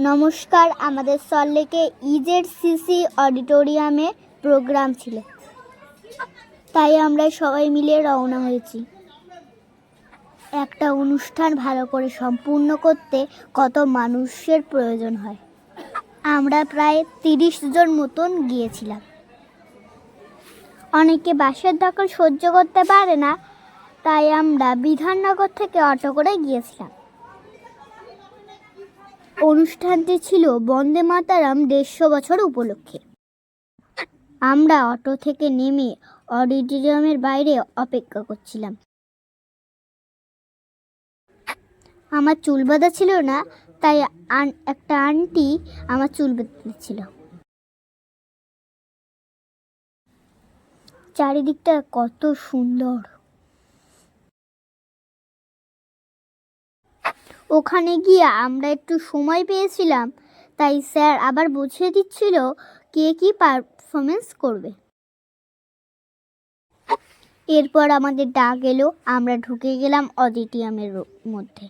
নমস্কার, আমাদের সল্টলেকে ইজেডসিসি অডিটোরিয়ামে প্রোগ্রাম ছিল, তাই আমরা সবাই মিলে রওনা হয়েছি। একটা অনুষ্ঠান ভালো করে সম্পূর্ণ করতে কত মানুষের প্রয়োজন হয়। আমরা প্রায় 30 জন মতন গিয়েছিলাম। অনেকে বাসের ধকল সহ্য করতে পারে না, তাই আমরা বিধাননগর থেকে অটো করে গিয়েছিলাম। অনুষ্ঠানটি ছিল বন্দে মাতারাম 150 বছর উপলক্ষে। আমরা অটো থেকে নেমে অডিটোরিয়ামের বাইরে অপেক্ষা করছিলাম। আমার চুল বাঁধা ছিল না, তাই একটা আন্টি আমার চুল বেঁধেছিল। চারিদিকটা কত সুন্দর। ওখানে গিয়ে আমরা একটু সময় পেয়েছিলাম, তাই স্যার আবার বুঝিয়ে দিচ্ছিল কে কি পারফরমেন্স করবে। এরপর আমাদের ডাক এলো, আমরা ঢুকে গেলাম অডিটোরিয়ামের মধ্যে।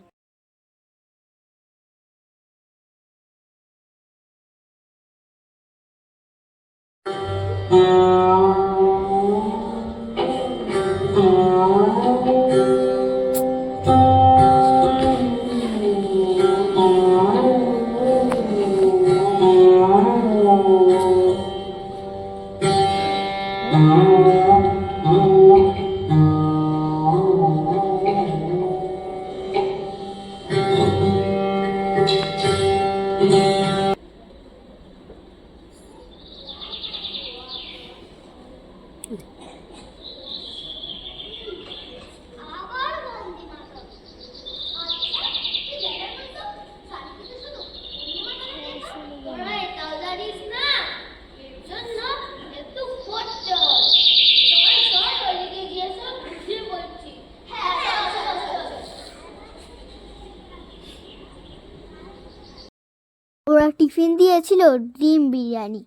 ওরা টিফিন দিয়েছিল ডিম বিরিয়ানি।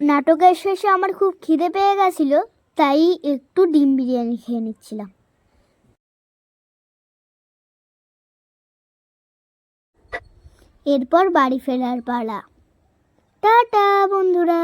নাটকের শেষে আমার খুব খিদে পেয়ে গেছিল, তাই একটু ডিম বিরিয়ানি খেয়ে নিচ্ছিলাম। এরপর বাড়ি ফেরার পালা। টাটা বন্ধুরা।